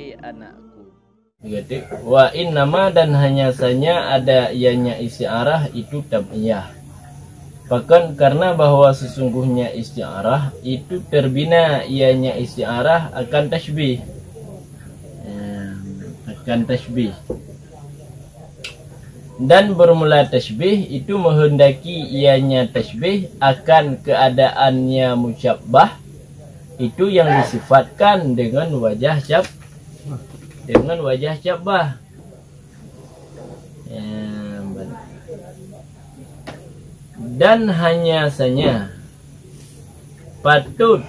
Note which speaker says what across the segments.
Speaker 1: Hai anakku.
Speaker 2: Wa innama dan hanya saja ada ianya isti'arah itu tab'iyah. Bahkan karena bahwa sesungguhnya isti'arah itu terbina ianya isti'arah akan tashbih. Akan tashbih. Dan bermula tashbih itu menghendaki ianya tashbih akan keadaannya musyabbah itu yang disifatkan dengan wajah syabbah. Dan hanya saja patut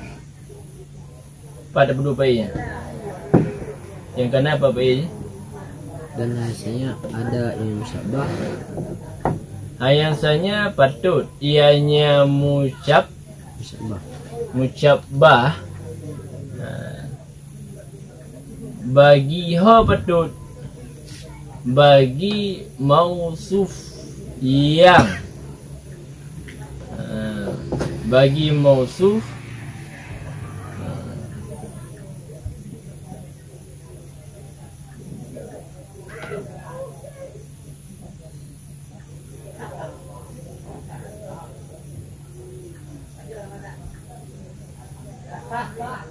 Speaker 2: pada berdua yang kenapa bayi?
Speaker 3: Dan hasilnya ada yang musyabbah.
Speaker 2: Ayasannya patut ianya musyabbah. Bagi ho patut bagi mausuf yang bagi mausuf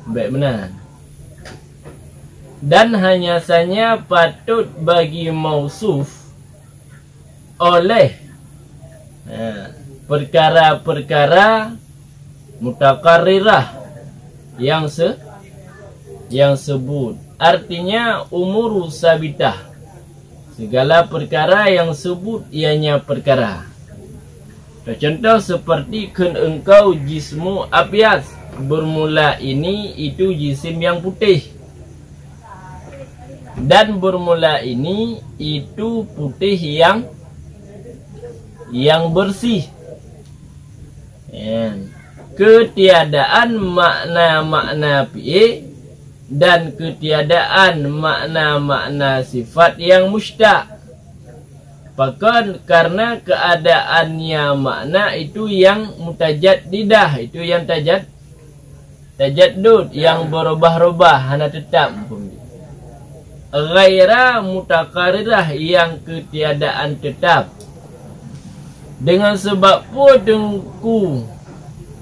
Speaker 2: baik benar. Dan hanya saja patut bagi mausuf oleh perkara-perkara mutakarrirah yang sebut. Artinya umur sabitah, segala perkara yang sebut ianya perkara. Contoh seperti kun engkau jismu abyas, bermula ini itu jisim yang putih. Dan bermula ini itu putih yang bersih. Ketiadaan makna-makna fi'il dan ketiadaan makna-makna sifat yang mushtaq. Bahkan karena keadaannya makna itu yang mutajaddidah, itu yang tajaddud, yang berubah-ubah, hanya tetap. Ghaira mutakarirah, yang ketiadaan tetap. Dengan sebab dengku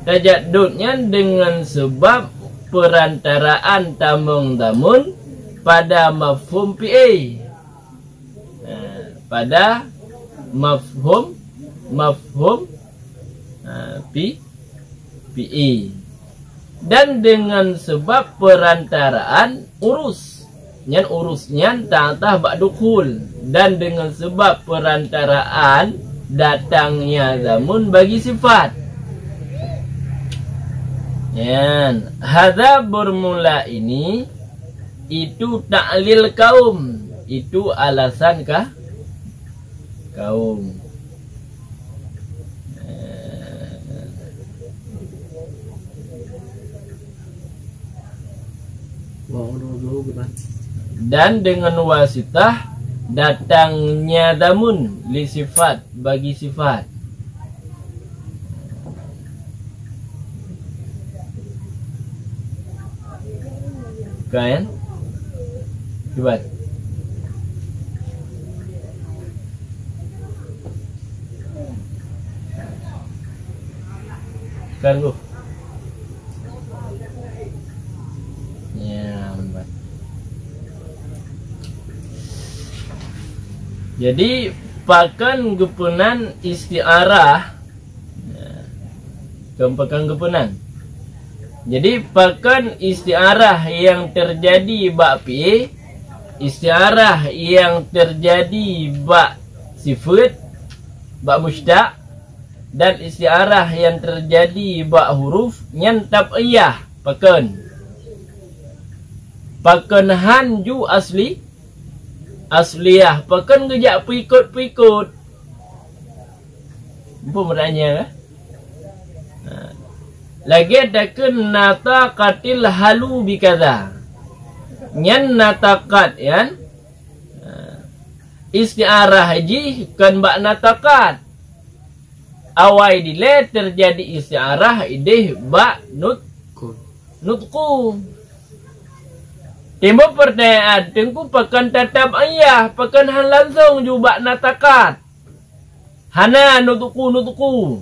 Speaker 2: tajaddudnya dengan sebab perantaraan tamun-tamun pada mafhum fi'il. Pada mafhum fi'il. Dan dengan sebab perantaraan urusnya ta'atah ba'dukul, dan dengan sebab perantaraan datangnya zamun bagi sifat. Hadza bermula ini itu ta'lil kaum, itu alasan kaum. Dan dengan wasitah datangnya damun li sifat, bagi sifat. Kan? Coba. Ganggu. Jadi pakan gepunan isti'arah, kempakan gepunan. Jadi pakan isti'arah yang terjadi bak fi'il, isti'arah yang terjadi bak sifat, bak mushtaq, dan isti'arah yang terjadi bak huruf yang tab'iyah. Pakan hanju asliyah, pakan gejak pikut. Apa meranya? Lagi ada nataqatil halu bikaza. Nyan nataqat yan. Isti'arah haji kan bak nataqat. Awai dile terjadi isti'arah ideh bak nutku. Timbul pertanyaan, tengku pakan tatap ayah, pakan han langsung juga natakat. Hana nutuku.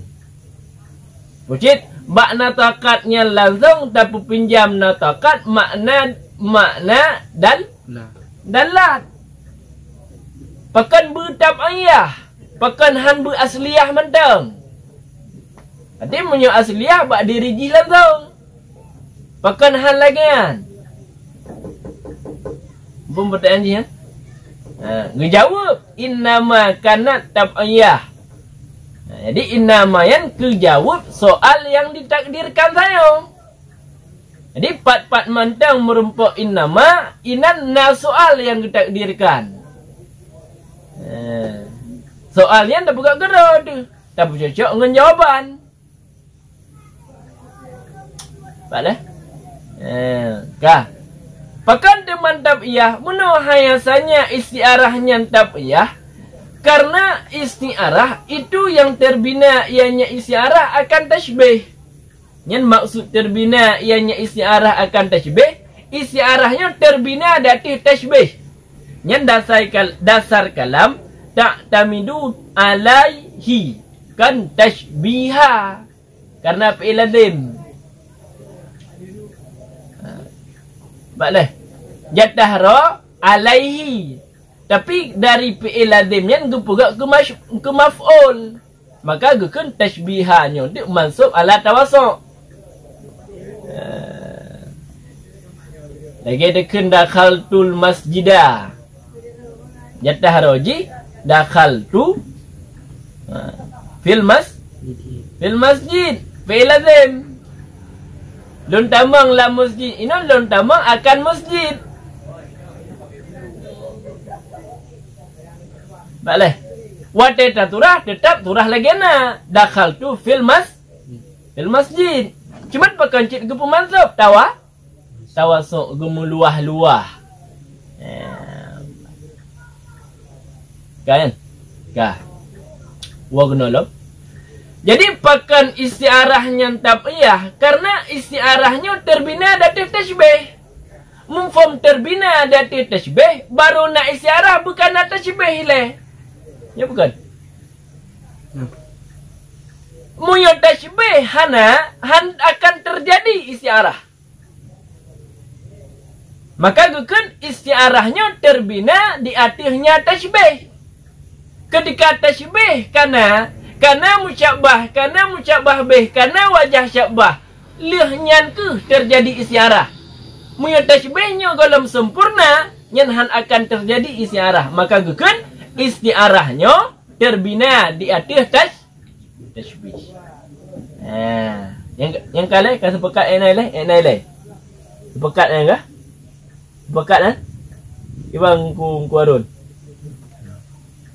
Speaker 2: Bucit, bak natakatnya langsung tapi pinjam natakat makna dan lat. Pakan bertap ayah, pakan han berasliyah mentang. Jadi menyo asliyah bak diriji langsung. Pakan han lagian. Pun pertanyaan dia. Ngejawab innama kanat tab'iyah. Jadi innama yang kejawab soal yang ditakdirkan saya. Jadi pat-pat mantang merumpuk innama, inan na soal yang ditakdirkan. Soalnya tak buka gerod. Tak cocok dengan jawapan. Baiklah. Kah. Pakan teman tab'iyah, menuhayasanya istiarahnya tab'iyah, karena istiarah itu yang terbina ianya istiarah akan tashbih. Yang maksud terbina ianya istiarah akan tashbih, istiarahnya terbina dari tashbih. Yang dasar kalam ta'tamidu alaihi, kan tashbiha, karena fi'il adzim. Baiklah. Jatahra alaihi. Tapi dari fi'il adzimnya juga ke maf'ul. Maka gukan tashbihannya dia mansub ala tawassu'. Lagi dekan dakhaltul masjidah. Jatahra ji dakhaltu fil masjid. Fi'il adzim. Lun tamang la masjid. Ini lun tamang akan masjid. Baiklah. Wateta turah tetap turah lagi na. Dakhaltu fil masjid. Cuma pekancit ke pemansub tawa. Tawasuk gemuluah-luah. Kan? Kah. Wa gnolob. Jadi pakan istiarahnya tab'iyah karena istiarahnya terbina dari tashbih. Mufhum terbina dari tashbih baru nak istiarah bukan nak tashbih leh. Ya bukan? Muyo tashbih han akan terjadi istiarah. Maka bukan istiarahnya terbina di akhirnya tashbih. Ketika tashbih karena mucabbah bih, karena wajah syabbah lihnya ke terjadi istiarah. Muyo tashbihnya dalam sempurna nyan han akan terjadi istiarah. Maka bukan istiarahnya terbina di atas tashbih. Yang kali kan sepekat enai. Sepekat enggak? Sepekat kan? Ibang ku arun.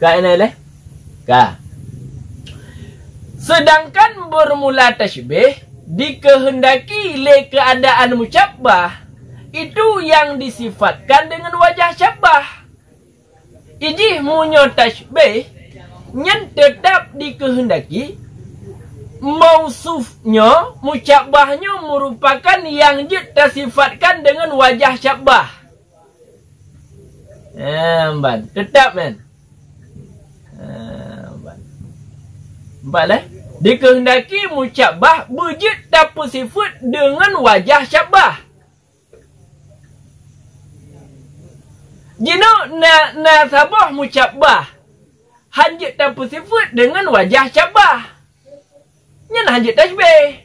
Speaker 2: Ka enai ka. Sedangkan bermula tashbih dikehendaki le keadaan mucabbah itu yang disifatkan dengan wajah syabbah. Iji munyo tashbih yang tetap dikehendaki mausufnya, mucabbahnya merupakan yang disifatkan dengan wajah syabbah. Tetap man. Baiklah. Dikehendaki mucabbah berjid tapi sifat dengan wajah syabbah. Jino na sabah mucabbah hanjit tapi sifat dengan wajah syabbah. Nyan hanjit tashbih.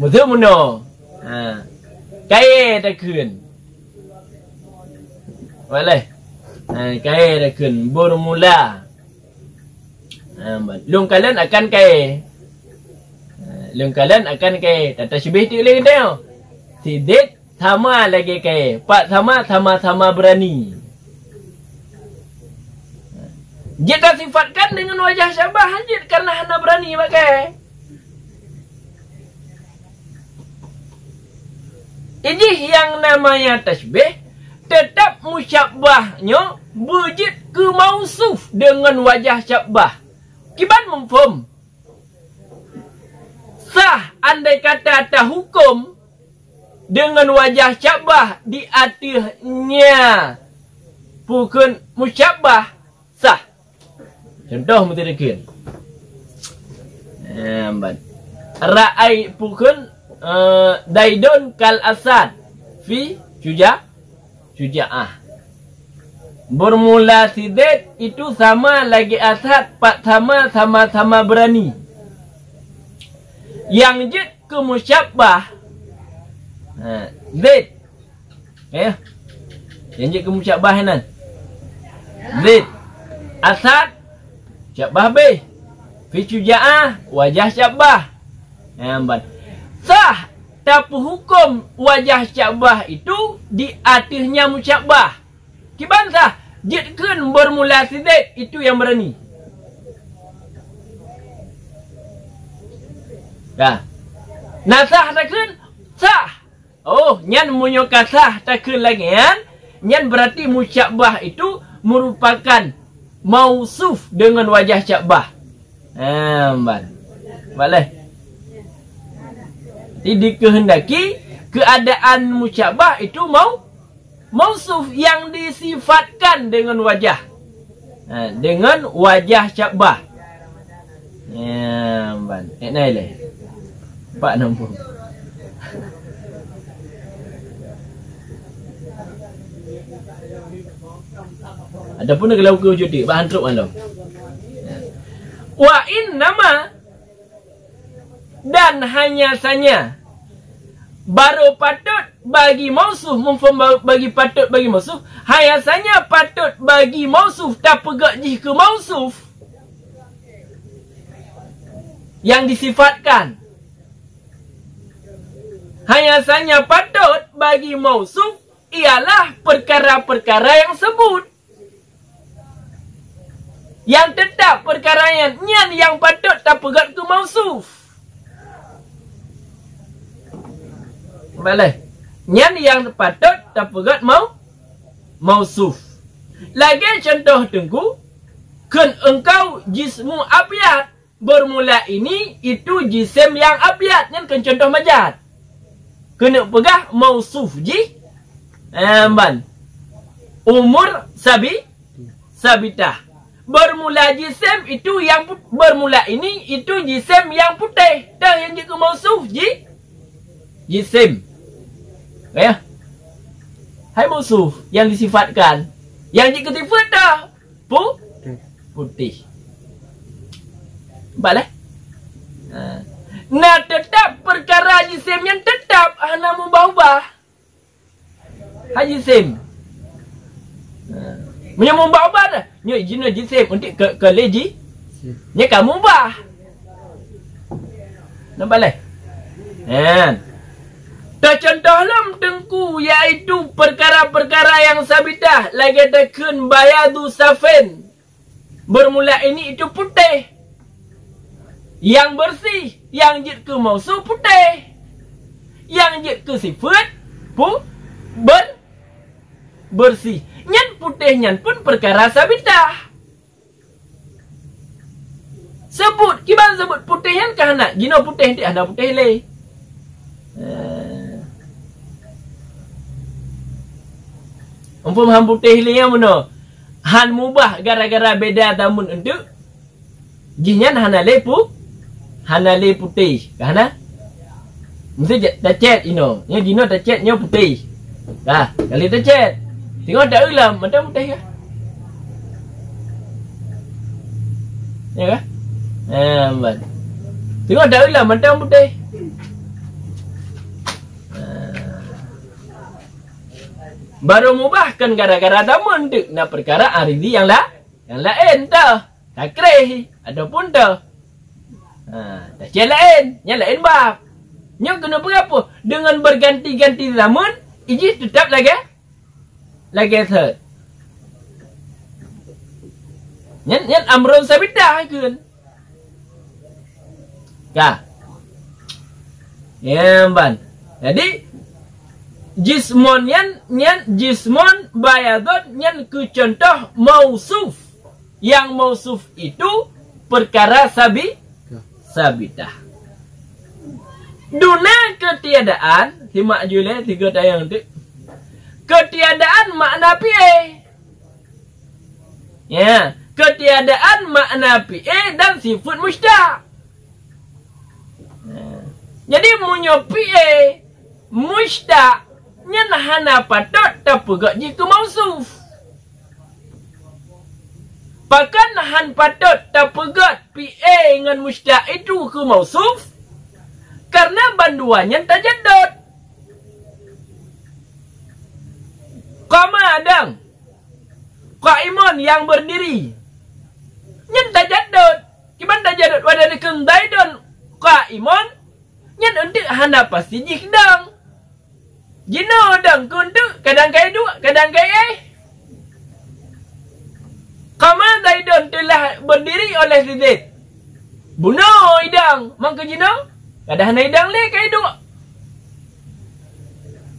Speaker 2: Musuh muno. Kaya dah kun. Baiklah. Kaya dah kun bermula. Lung kalian akan kaya. Tata syibih tu lagi tengok. Sidik sama lagi kaya. Pak sama berani. Jika sifatkan dengan wajah syabah hanjit karena hana berani pakai. Ini yang namanya tashbih. Tetap musyabbahnya berjid ke mausuf dengan wajah syabbah. Kiban mufhum. Sah andai kata tak hukum dengan wajah syabah di atasnya bukan musyabah sah. Contoh mutirakin. Ra'ai bukan daidon kal asad fi syuja'ah. Bermula sidet itu sama lagi asad, pak sama berani. Yang jid ke musyabah zid. Yang jid ke musyabah nan. Zid asad syabah be. Fi syuja'ah wajah syabah. Sah tapi hukum wajah syabah itu di atasnya musyabah. Kiban sah jidkan bermula sidet itu yang berani. Dah. Nasah takkan sah. Oh, nyan munyoka sah takkan lagi kan? Nyan berarti musyabah itu merupakan mausuf dengan wajah syabah. Boleh. Jadi kehendaki keadaan musyabah itu mausuf yang disifatkan dengan wajah. Dengan wajah syabah. Naileh. Pak nombor. Adapun kalau ke cuti, bahan truk anda. Wa in nama dan hanya saja baru patut bagi mausuf bagi patut bagi mausuf hanya saja patut bagi mausuf tak pegak jika mausuf yang disifatkan. Hanya saja patut bagi mausuf ialah perkara-perkara yang sebut. Yang tetap perkara yang patut tak pegat ke mausuf. Boleh. Nyan yang patut tak pegat mausuf. Lagi contoh tengku. Kan engkau jismu abiat. Bermula ini itu jisim yang abiat. Nyan kan contoh majad. Kena pegah mausuf ji. Umur sabitah. Bermula jisim itu yang bermula ini itu jisim yang putih. Dah yang juga mausuf jisim. Ya. Hai mausuf yang disifatkan. Yang juga sifat dah putih. Baiklah. Nah tetap perkara jisim yang tetap ana mubah-ubah. Hai jisim. Menyambung ubah dah. Nya izin jisim untuk ke leji. Nya kamu ubah. Nampak leh? Tercontohlah tengku iaitu perkara-perkara yang sabitah lagi tekan bayadu safin. Bermula ini itu putih. Yang bersih, yang jid ke mausuf putih. Yang jid ke sifat bersih. Nyan putihnya pun perkara sabitah. Sebut, kiban sebut putihnya kahana. Jino putih nanti ada putih le. Umpam ham putih le yang mana? Han mubah gara-gara beda tamun untuk. Jinyan hana le hana le putih. Kahana? Mesti tacet ino. Nya jino tacet nya putih. Dah, kali tacet. Tengok tak lah, macam putih ke? Ya ke? Tengok tak lah, macam putih. Baru mubahkan gara-gara tamun tu. Nak perkara aridi yang lain tau. Takrih. Adapun tau. Tak cik lain. Yang lain bab. Yang kena berapa? Dengan berganti-ganti zaman, ijih tetap lagi third. Nyan amrun sabitah kan. Kah? Ban. Jadi jismon nyan jismon bayadot nyan ke contoh mausuf. Yang mausuf itu perkara sabitah. Duna ketiadaan, simak jule 3 tayang tu. Ketiadaan makna PA. Ya, ketiadaan makna PA dan sifat mustaq. Jadi munyo PA mustaq nyen hana patut tapugak jika mausuf. Pakan han patut tapugak PA dengan mustaq itu ke mausuf karena banduannya tajaddud. Qama adang qaimun yang berdiri nyen tajaddud. Kiban tajaddud wada dekeng daidon qaimun nyen untuk hana pasti jikdang. Jino dang kuntu kadang kai dua kadang kai Qama daidon telah berdiri oleh Zaid. Bunuh idang mangka jino kadang hana idang le kai dua.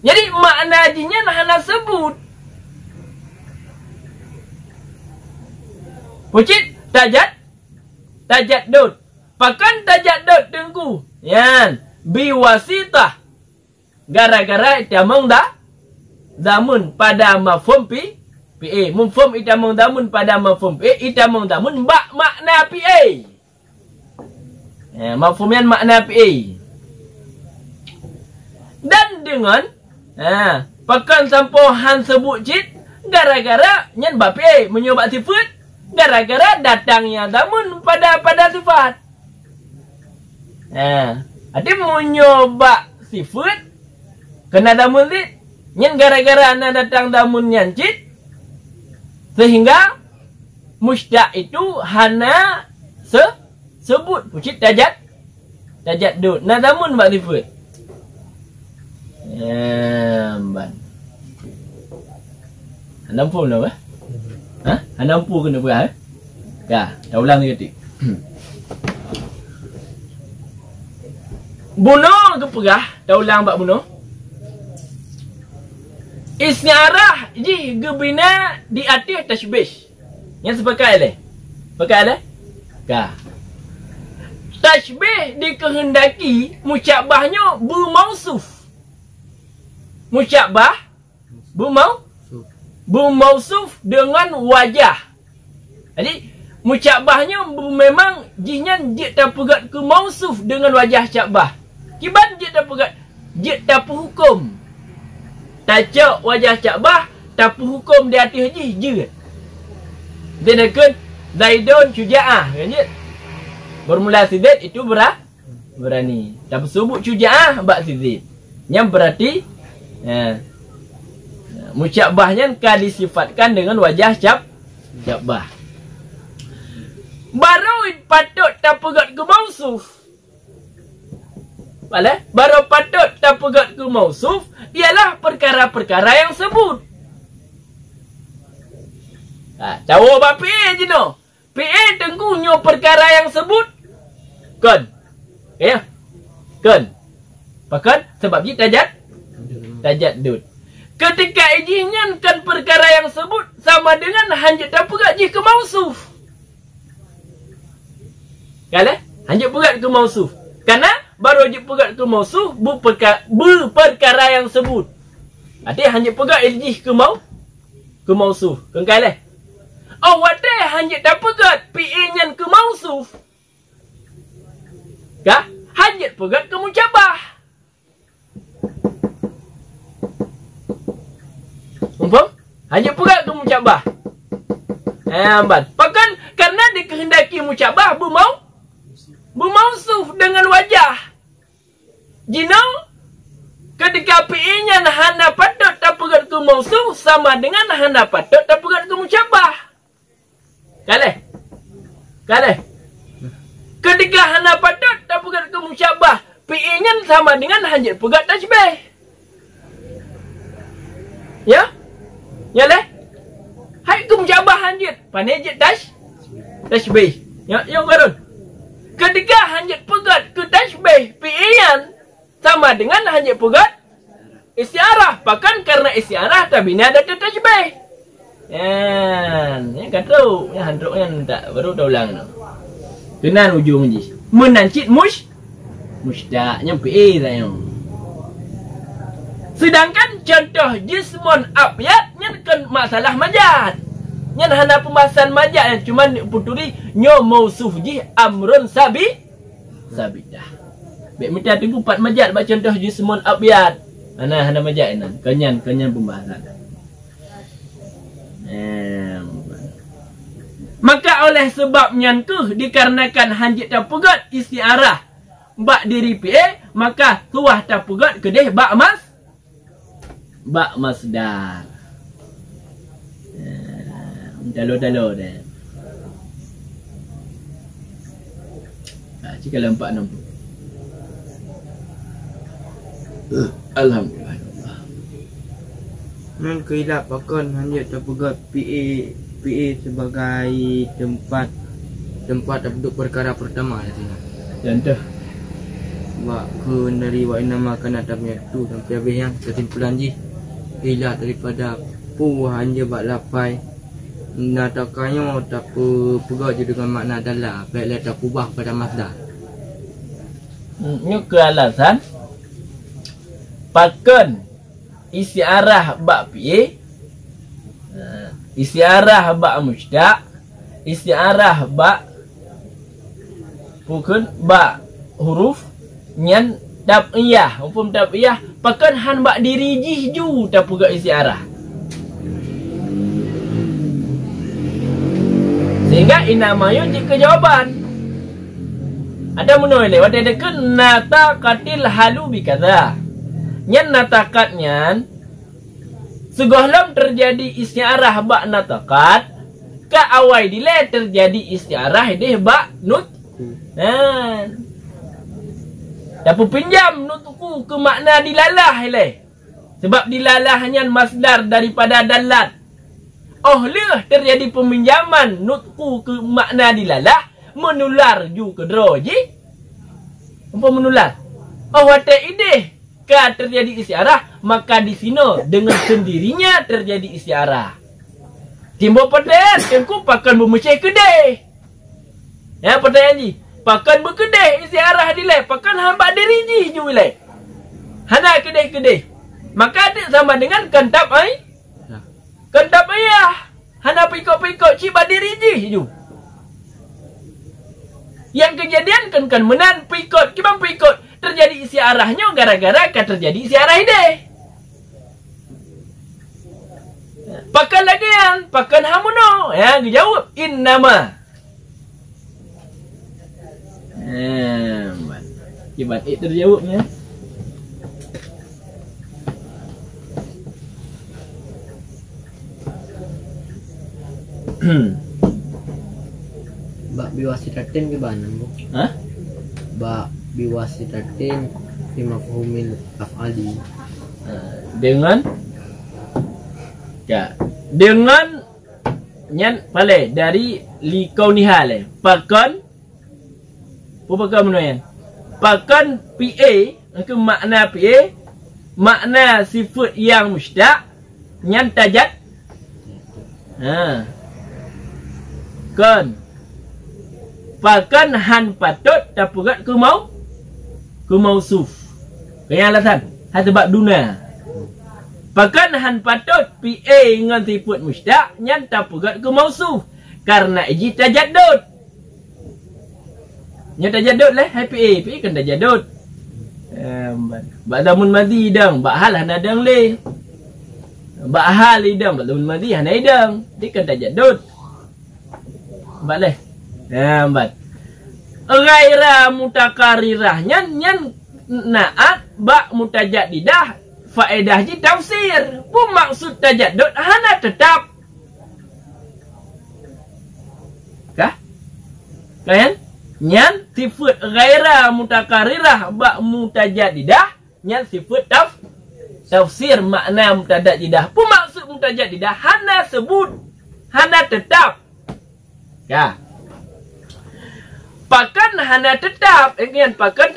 Speaker 2: Jadi makna jinya hana sebut. Pucit tajaddud. Pakan tajaddud tengku. Yan, biwasitah. Gara-gara itamang damun pada mafhum PA. Mafhum itamang damun pada mafhum PA, itamang damun makna PA. Ya, mafhumian makna PA. Dan dengan pakan sampohan sebut cit gara-gara nyen PA menyoba sifat gara-gara datangnya damun pada sifat. Ada menyoba sifat kena damun cit nyen gara-gara anda datang damun nyancit sehingga mustaq itu hana sebut pucit tajaddud na damun bak sifat. Ban. Nampu nak apa? Nampu kena berah. Dah, dah ulang lagi. Bunuh ke perah, dah ulang bak bunuh. Isyarah ji gebina di atas tashbih. Yang sepakai leh. Pakai leh? Kah. Tashbih dikehendaki musyabahnya bermausuf. Musyabah bermausuf dengan wajah. Jadi musyabahnya memang jihnya jik tapugat ke mausuf dengan wajah syabah. Kiban jik tapugat jik tapu hukum. Tacak wajah syabah tapu hukum di atas je. Dia nak Zaidun syuja'ah kan je. Bermula Zaid itu berani. Tapi sebut syuja'ah bak Zaid. Yang berarti musyabahnya kan disifatkan dengan wajah syabah. Baru patut tapugat ke mausuf. Baru patut tapugat ke mausuf ialah perkara-perkara yang sebut. Cawa bak PA je no. PA tengkunya perkara yang sebut. Kan? Ya? Kan? Pakan sebab dia tajaddud. Ketika izinnya kan perkara yang sebut sama dengan hanjat tapugat je ke mausuf. Kalau hanjat pegat ke mausuf. Karena baru hanjat pegat ke mausuf berperkara yang sebut. Ada hanjat pegat je ke mausuf. Kengkai oh, wate hanjat tapugat PA-nya ke mausuf. Kah? Hanjat pegat ke musyabah. Umpam? Hanya pegat ke musyabah. Pakan karena dikehendaki musyabah bermausuf dengan wajah. Jino ketika PA-nya hana patut tapugat ke mausuf sama dengan hana patut tapugat ke musyabah. Kaleh. Ketika hana patut tapugat ke musyabah, PA-nya sama dengan hanjat pegat tashbih. Ya? Ya leh. Hai ke musyabah hanjat, pandai je tashbih. Ya, karun. Ketika hanjat pegat ke tashbih, PA-nya sama dengan hanjat pegat isyarah. Bahkan karena isyarah tabina ada tashbih. Yang kata yang handuk yang tak baru dah ulang. Kenan ujung je. Menancit Mustaqnya PA saya. Sedangkan contoh jismun abyad kan masalah majaz. Nyan hana pembahasan majaz yang cuma puturi nyo mausuf ji amrun sabidah. Baik minta tunggu 4 majaz bab contoh jismun abyad. Hana majaz nan. Kenyan pembahasan. Maka oleh sebabnya tu dikarenakan hanjit tapugat istiarah bak diri PA, maka tuah tapugat kedeh bak masdar. Dalo dah. Jika lampak nampak. Alhamdulillah.
Speaker 1: Nan keilap akan hanjit tapugat PA sebagai tempat duduk perkara pertama ya.
Speaker 2: Contoh
Speaker 1: Wak dari wa inama kana tabnya tu sampai habis yang kesimpulan ji hilang daripada pu hanya bak lapai natakannya tak pegak je dengan makna dalam baiklah tak ubah pada masdar.
Speaker 2: Ini ke alasan pakan istiarah bak PA, istiarah bak mustaq, istiarah bak bukan bak huruf nyan tabiyah, hukum tabiyah pakan han bak diri jih ju tapuga istiarah. Sehingga inamayo jika jawaban. Ada menoleh wada dekat nataqatil halu bikadza. Nyan nataqat nyan segohlom terjadi istiarah bak nataqat ka awai dile terjadi istiarah deh bak nut. Dapat pinjam nutku ke makna dilalah le. Sebab dilalah nyan masdar daripada dalat. Leh terjadi peminjaman nutku ke makna dilalah menular ju ke droji. Apa menular? Wate ideh ka terjadi istiarah, maka di sini dengan sendirinya terjadi istiarah. Timbul pertanyaan, tengku pakan bermecah kedai. Ya, pertanyaan ji. Pakan berkedai istiarah dilai. Pakan hamba diri ji ju wilai. Hana kedai-kedai. Maka ada sama dengan kentap ai. Kentap ayah. Hana pikok-pikok ciba diri ji ju. Yang kejadian kan menan pikot. Kibang pikot. Terjadi istiarahnya gara-gara kan terjadi istiarah ideh. Pakan lagi yang. Pakan hamuno. Ya, dijawab. Innama. Kibat terjawabnya.
Speaker 3: Bak biwasitatin gimana bu?
Speaker 2: Hah?
Speaker 3: Bak biwasitatin fi mafhumil af'ali.
Speaker 2: Dengan ya, dengan nyan pale dari likauniha le. Pakan pakan mana yan? Pakan PA ke makna PA, makna sifat yang mustaq nyan tajat. Kan pakan han patut tapugat ke mausuf. Kaya alasan ha sebab duna. Pakan han patut PA dengan sifat mustaq nyan tapugat ke mausuf karena iji tajaddud. Nya tajaddud lah PA kan tajaddud. Bak zaman madi dang, bak hal hana dang le. Bak hal idang, bak zaman madi hana idang. Dia kan tajaddud. Bak leh. Bat. Ghaira mutakarirah nyan naat bak mutajaddidah faedah ji tafsir. Pu maksud tajaddud hana tetap. Kah? Kan? Nyan sifat ghaira mutakarirah bak mutajaddidah nyan sifat tafsir makna mutajaddidah. Pu maksud mutajaddidah hana sebut, hana tetap. Ya. Pakan hana tetap, ingin pakan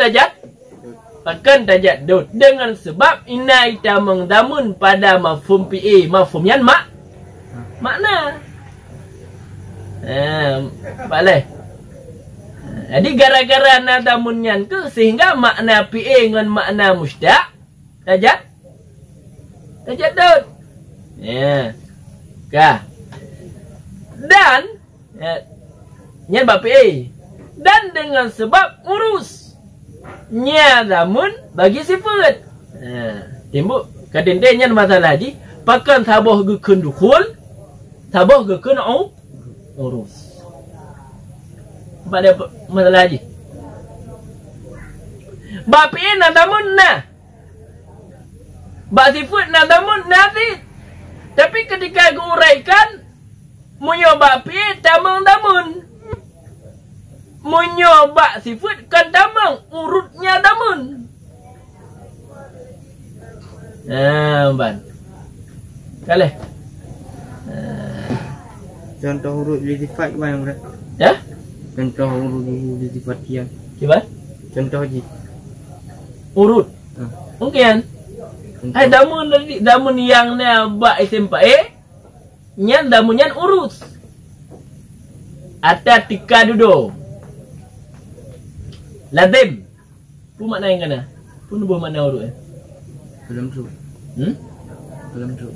Speaker 2: tajaddud dengan sebab ina ita mengdamun pada mafhum PA, mafhum yan makna. Boleh. Jadi gara-gara nadamunnya ke sehingga makna PA dengan makna mustaq tajad tajaddud. Ya. Kah. Dan nya bab PA. Dan dengan sebab urus nya damun bagi sifat. Timbuk kadendenya masalah ji pakan taboh gekun dukul taboh gekun urus. Pada masalah haji. Bab ini nadamun na. Bab sifat nadamun nanti. Tapi ketika diuraikan munyo bab ini tamang damun. Munyo bab sifat kan tamang urutnya damun. Ban. Kalih.
Speaker 1: Contoh huruf di sifat mana berat?
Speaker 2: Ya?
Speaker 1: Contoh urut di sifat yang.
Speaker 2: Coba.
Speaker 1: Contoh je.
Speaker 2: Urut. Mungkin. Hai damun yang na ba SMP nyan damun nyan urus. Ata tika dudo. Lazim. Pu makna yang kana? Pun buah makna urut
Speaker 1: Belum tu. Belum tu.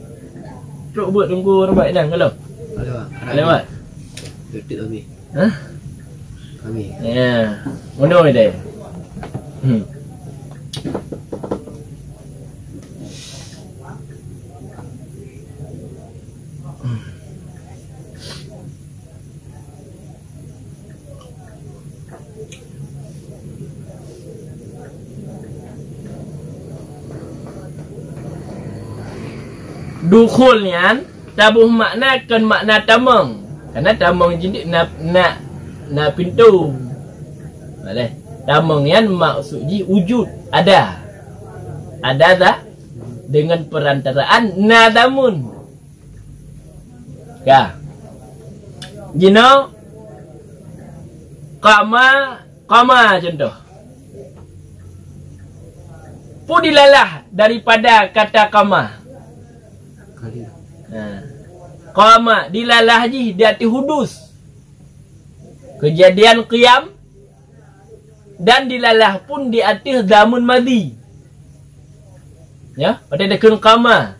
Speaker 2: Truk buat tunggu rambat dah kalau. Lewat.
Speaker 3: Betul kami.
Speaker 2: Hah?
Speaker 3: Kami.
Speaker 2: Ya. Ngono dia. Dukhulnya tabuh makna kan makna tamang. Karena tamang jadi na pintu. Boleh. Tamang yang maksudnya wujud ada. Ada dah dengan perantaraan nadamun. Ya. Jino kama contoh. Pudilalah daripada kata kama. Qama dilalah ji di hati hudus kejadian qiyam dan dilalah pun di hati zamun madi ya pada dekun qama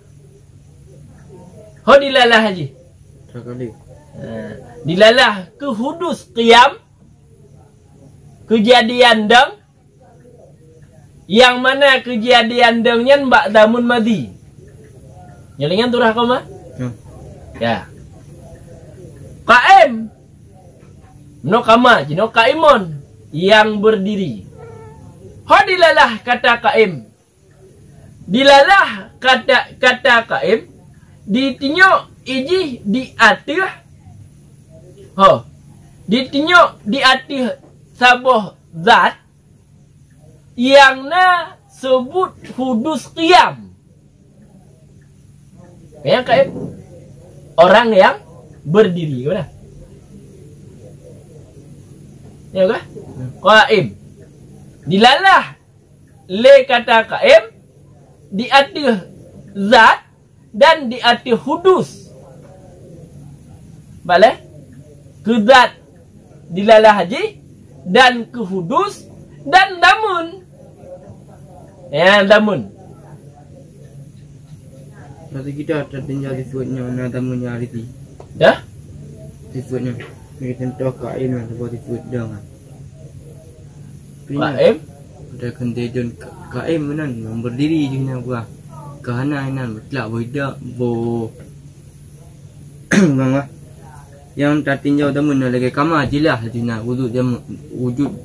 Speaker 2: ho dilalah ji dilalah ke hudus qiyam kejadian dang yang mana kejadian dangnya mbak zamun madi nyelingan turah koma? Ya. Qaim. No kama, jino qaimon yang berdiri. Hadilalah kata qaim. Dilalah kata qaim ditinyo iji di atih. Ditinyo di atih saboh zat yang na sebut hudus qiyam. Yang qaim orang yang berdiri, mana? Ya kan? Qaim. Dilalah le kata qaim di atih zat dan di atih hudus. Boleh? Ke zat dilalah haji dan ke hudus dan damun. Ya, damun.
Speaker 1: Berarti kita tertinggal sifatnya nadamunnya ariti.
Speaker 2: Dah?
Speaker 1: Sifatnya. Kita contoh kain lah seperti sifat dah.
Speaker 2: Qaim?
Speaker 1: Ada kentejun kain mana yang berdiri je nak buah. Kahana inan betlak boidak bo. Bang yang tertinggal damun lagi kama jilah jina wujud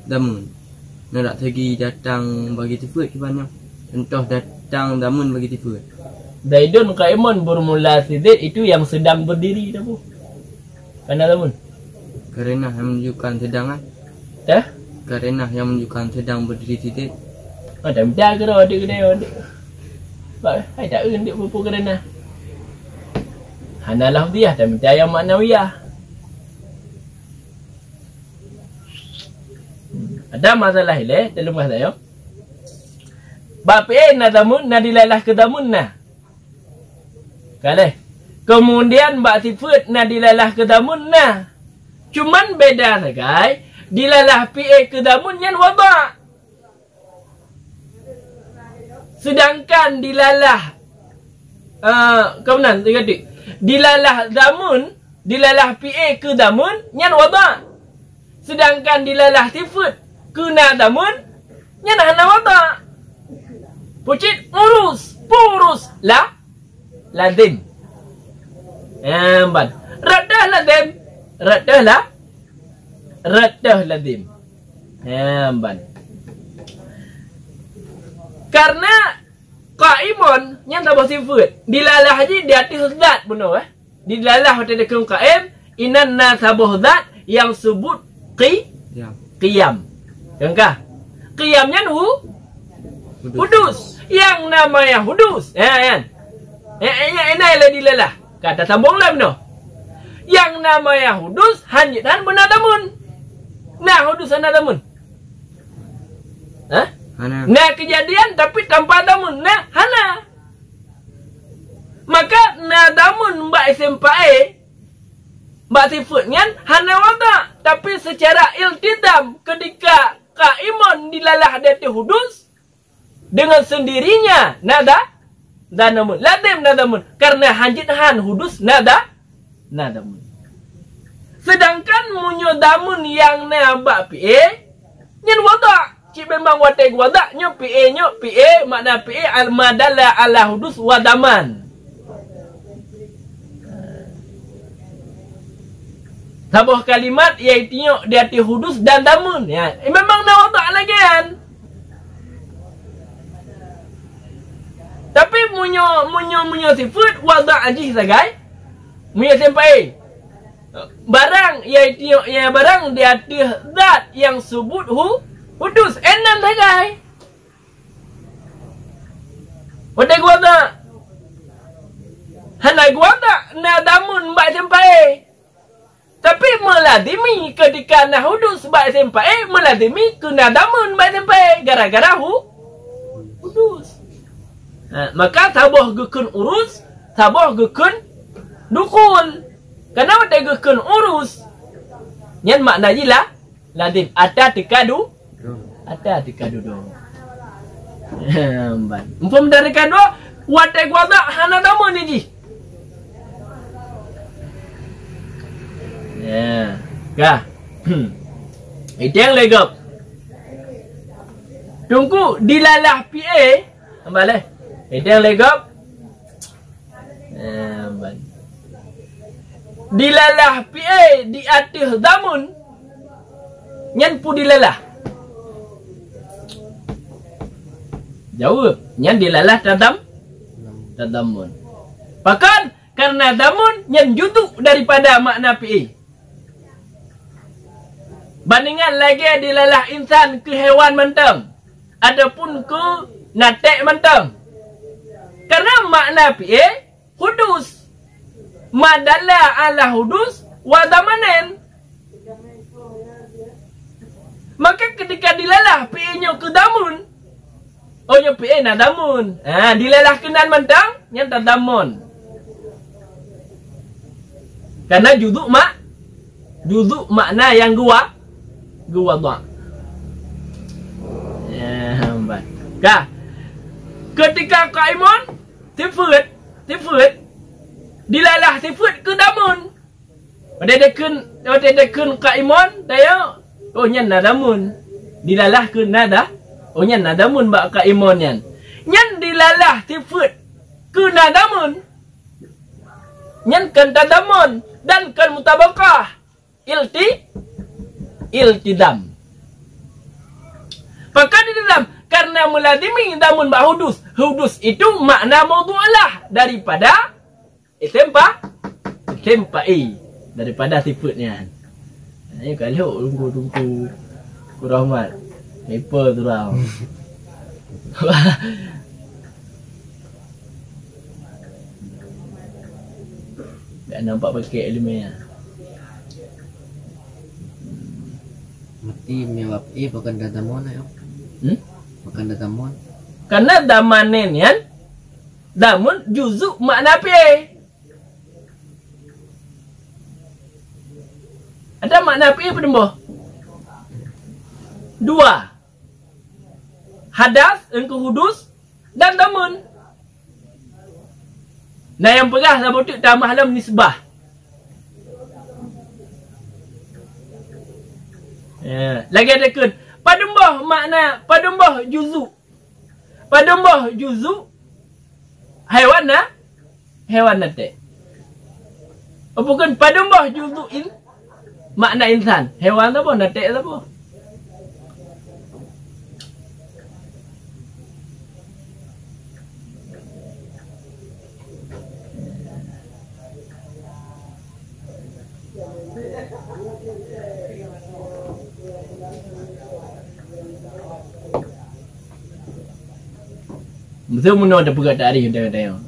Speaker 1: damun. Nak segi datang bagi sifat sebenarnya. Contoh datang damun bagi sifat.
Speaker 2: Zaidun qaimun bermula sidid itu yang sedang berdiri dah bu. Kana lamun.
Speaker 1: Karena yang menunjukkan sedang kan?
Speaker 2: Dah?
Speaker 1: Karena yang menunjukkan sedang berdiri sidid.
Speaker 2: Ada dah kira adik gede adik. Ba, hai tak undik buku karena. Hanalah dia dah minta yang maknawiyah. Ada masalah ile dalam bahasa yo. Bape nadamun nadilalah kedamunna. Kalih. Kemudian bak sifat nadilalah kedamunna. Cuman beda sagai dilalah PA ke damun nyan wada'. Sedangkan dilalah kemudian tiga-tiga dilalah damun, dilalah PA ke damun nyan wada'. Sedangkan dilalah sifat ke na damun nyan hana wada'. Pucit urus, purus ladim. Ban. Radah ladim. Ban. Karena qaimun yang tak bersifat dilalah haji di atas zat benar dilalah pada dekat qaim inan nasabuh zat yang sebut qiyam. Kengkah? Qiyamnya hudus. Yang namanya hudus. Kan? Ini adalah dilalah. Kata sambunglah benar. Yang namanya hudus hanjitan benadamun. Nah, hudus benadamun. Nah, kejadian tapi tanpa damun. Nah, hana. Maka nadamun mbak SMP mbak sifatnya hana wada. Tapi secara iltidam ketika kaimun dilalah dati hudus dengan sendirinya nadamun. Ladim nadamun. Karena hanjithan hudus nadamun. Sedangkan munyo damun yang nabak PA nyen wada'. Cik memang watai wada' nyo PA makna PA al-madalla ala hudus wadaman. Sebuah kalimat iaitu di hati hudus dan damun. Ya, memang nak wada' lagi kan. Tapi munyo sifat wada' ajih sagai. Munyo sampai barang iaitu barang di hati zat yang sebut hudus enan sagai. Wadah gua tak. Hanai gua tak na damun mbak sampai. Tapi meladimi ketika na hudus mbak sampai meladimi ke na damun mbak sampai gara-gara hudus. Maka tabuh gekun urus, tabuh gekun dukul. Kenapa tak gekun urus? Nyan makna jilah ladim ada tikadu. Ada tikadu do. Umpam dari kado watai gua tak hana damun ni ji. Ya, kah? Itu yang legap. Tunggu dilalah PA, balik. Itu yang legap. Dilalah PA di atas damun. Nyan pu dilalah. Jawab. Nyan dilalah tadamun. Bahkan karena damun nyan juduk daripada makna PA. Bandingan lagi dilalah insan ke hewan mentang. Adapun ke natek mentang. Karena makna PA hudus. Madalla ala hudus wadamanen. Maka ketika dilalah PA-nya ke damun. Oh, nya PA na damun. Dilalah kenan mentang nya tadamun. Karena juduk makna yang gua doang. Ya, hambat. Kah? Ketika kaimun sifat dilalah sifat ke damun. Pada dekun kaimun daya oh nyan nadamun. Dilalah ke nada. Oh nyan nadamun bak kaimun nyan. Nyan dilalah sifat ke nadamun. Nyan kan tadamun dan kan mutabakah iltidam. Maka di dalam karena meladimi damun bak hudus itu makna mawdu'alah daripada tempa daripada sifatnya. Ini kalau tunggu kurahmat paper tu lah. Tak nampak pakai elemen.
Speaker 3: Mati mewap bukan datamon ayo. Bukan datamon.
Speaker 2: Karena damanen kan. Damun juzuk makna apa? Ada makna apa demboh? Dua. Hadas, engkau hudus dan tamun. Nah yang perah lah botik tamah dalam nisbah. Lagi ada kun. Padembah makna padembah juzu. Padembah juzu haiwan na? Hewan nate. Bukan padembah juzu makna insan. Hewan apa? Nate apa? Betul mana ada pegat dari kata-kata.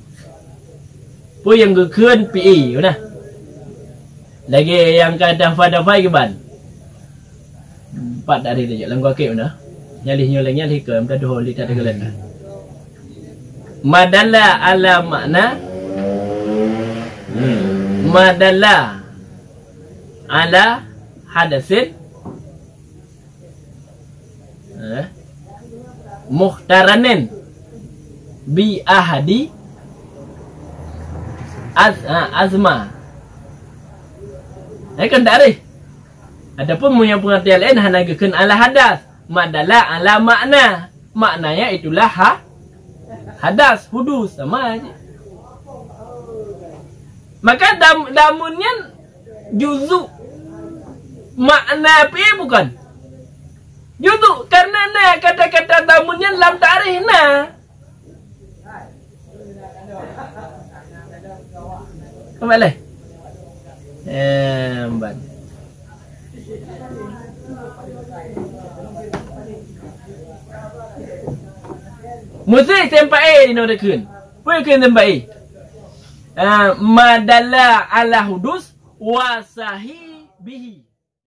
Speaker 2: Pun yang kekun PE mana? Lagi yang kata fadafai ke ban? 4 dari saja. Langkah ke mana? Nyalih ke amda doh li tak ada. Madalla ala makna. Madalla ala hadasin. Muhtaranin bi ahadi azma. Kan tak ada. Adapun punya pengertian lain hanya kekan ala hadas, madala ala makna. Maknanya itulah hadas, hudus sama aja. Maka damunnya juzu makna apa bukan? Juzu karena kata-kata damunnya lam tarikh na. Kembali. Embat. Mesti tempat A di nak kun. Boleh kun tempat A. Madalla ala hudus wa sahih bihi.